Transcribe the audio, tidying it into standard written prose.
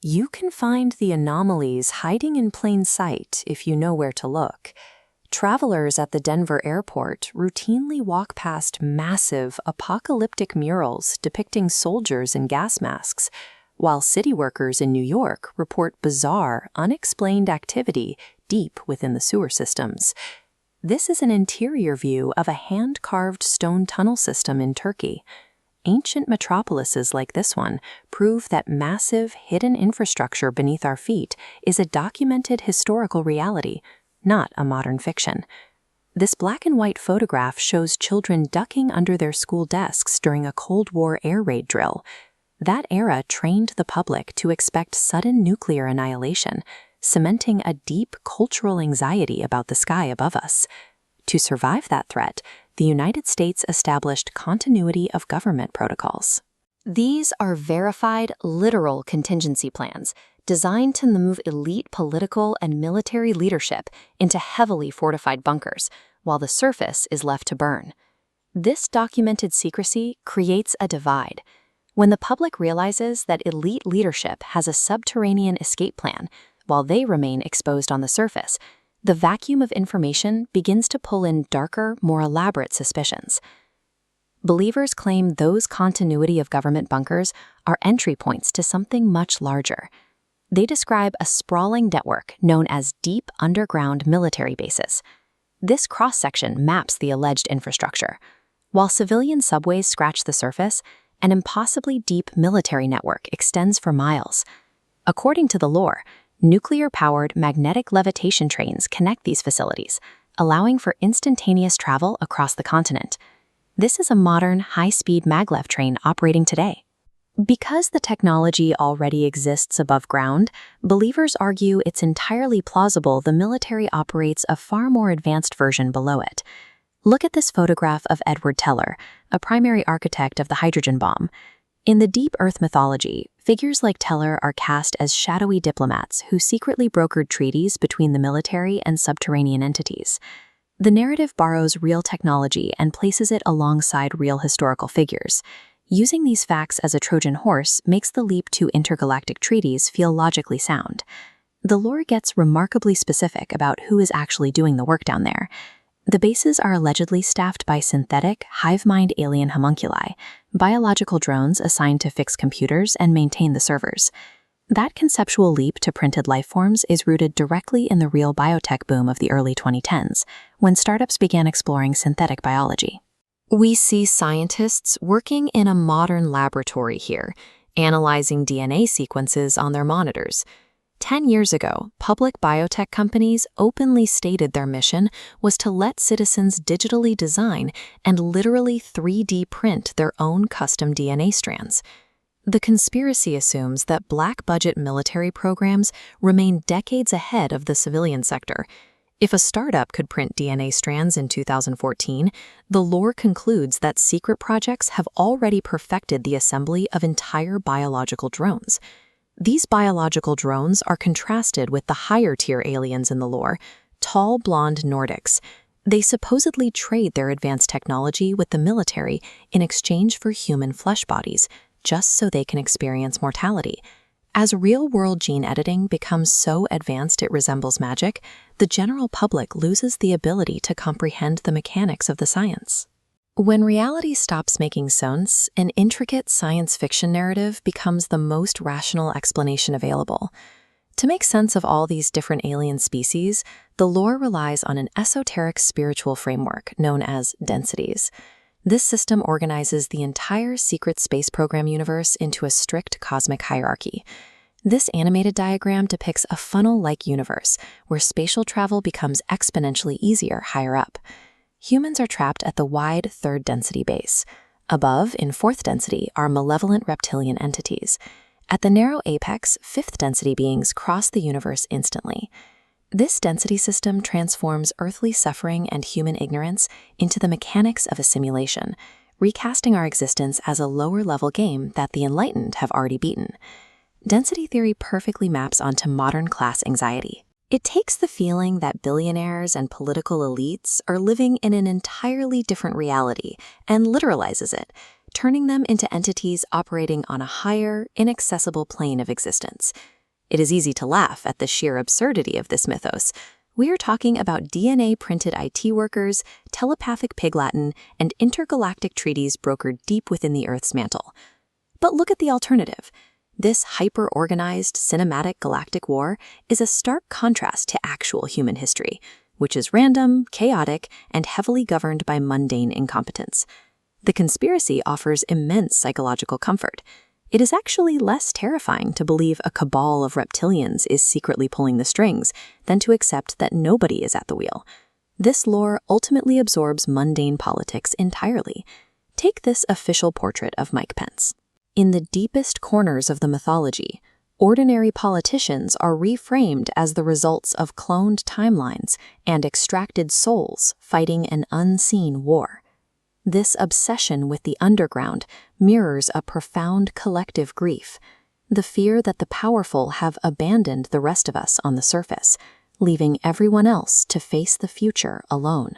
You can find the anomalies hiding in plain sight if you know where to look. Travelers at the Denver airport routinely walk past massive, apocalyptic murals depicting soldiers in gas masks, while city workers in New York report bizarre, unexplained activity deep within the sewer systems. This is an interior view of a hand-carved stone tunnel system in Turkey. Ancient metropolises like this one prove that massive, hidden infrastructure beneath our feet is a documented historical reality, not a modern fiction. This black and white photograph shows children ducking under their school desks during a Cold War air raid drill. That era trained the public to expect sudden nuclear annihilation, cementing a deep cultural anxiety about the sky above us. To survive that threat, the United States established continuity of government protocols. These are verified, literal contingency plans designed to move elite political and military leadership into heavily fortified bunkers, while the surface is left to burn. This documented secrecy creates a divide. When the public realizes that elite leadership has a subterranean escape plan, while they remain exposed on the surface, the vacuum of information begins to pull in darker, more elaborate suspicions. Believers claim those continuity of government bunkers are entry points to something much larger. They describe a sprawling network known as deep underground military bases. This cross-section maps the alleged infrastructure. While civilian subways scratch the surface, an impossibly deep military network extends for miles. According to the lore, nuclear-powered magnetic levitation trains connect these facilities, allowing for instantaneous travel across the continent. This is a modern, high-speed maglev train operating today. Because the technology already exists above ground, believers argue it's entirely plausible the military operates a far more advanced version below it. Look at this photograph of Edward Teller, a primary architect of the hydrogen bomb. In the deep Earth mythology, figures like Teller are cast as shadowy diplomats who secretly brokered treaties between the military and subterranean entities. The narrative borrows real technology and places it alongside real historical figures. Using these facts as a Trojan horse makes the leap to intergalactic treaties feel logically sound. The lore gets remarkably specific about who is actually doing the work down there. The bases are allegedly staffed by synthetic, hive-mind alien homunculi, biological drones assigned to fix computers and maintain the servers. That conceptual leap to printed lifeforms is rooted directly in the real biotech boom of the early 2010s, when startups began exploring synthetic biology. We see scientists working in a modern laboratory here, analyzing DNA sequences on their monitors. 10 years ago, public biotech companies openly stated their mission was to let citizens digitally design and literally 3D print their own custom DNA strands. The conspiracy assumes that black-budget military programs remain decades ahead of the civilian sector. If a startup could print DNA strands in 2014, the lore concludes that secret projects have already perfected the assembly of entire biological drones. These biological drones are contrasted with the higher-tier aliens in the lore, tall, blonde Nordics. They supposedly trade their advanced technology with the military in exchange for human flesh bodies, just so they can experience mortality. As real-world gene editing becomes so advanced it resembles magic, the general public loses the ability to comprehend the mechanics of the science. When reality stops making sense, an intricate science fiction narrative becomes the most rational explanation available. To make sense of all these different alien species, the lore relies on an esoteric spiritual framework known as Densities. This system organizes the entire secret space program universe into a strict cosmic hierarchy. This animated diagram depicts a funnel-like universe where spatial travel becomes exponentially easier higher up. Humans are trapped at the wide third density base. Above, in fourth density, are malevolent reptilian entities. At the narrow apex, fifth density beings cross the universe instantly. This density system transforms earthly suffering and human ignorance into the mechanics of a simulation, recasting our existence as a lower-level game that the enlightened have already beaten. Density theory perfectly maps onto modern class anxiety. It takes the feeling that billionaires and political elites are living in an entirely different reality and literalizes it, turning them into entities operating on a higher, inaccessible plane of existence. It is easy to laugh at the sheer absurdity of this mythos. We are talking about DNA-printed IT workers, telepathic Pig Latin, and intergalactic treaties brokered deep within the Earth's mantle. But look at the alternative. This hyper-organized, cinematic galactic war is a stark contrast to actual human history, which is random, chaotic, and heavily governed by mundane incompetence. The conspiracy offers immense psychological comfort. It is actually less terrifying to believe a cabal of reptilians is secretly pulling the strings than to accept that nobody is at the wheel. This lore ultimately absorbs mundane politics entirely. Take this official portrait of Mike Pence. In the deepest corners of the mythology, ordinary politicians are reframed as the results of cloned timelines and extracted souls fighting an unseen war. This obsession with the underground mirrors a profound collective grief, the fear that the powerful have abandoned the rest of us on the surface, leaving everyone else to face the future alone.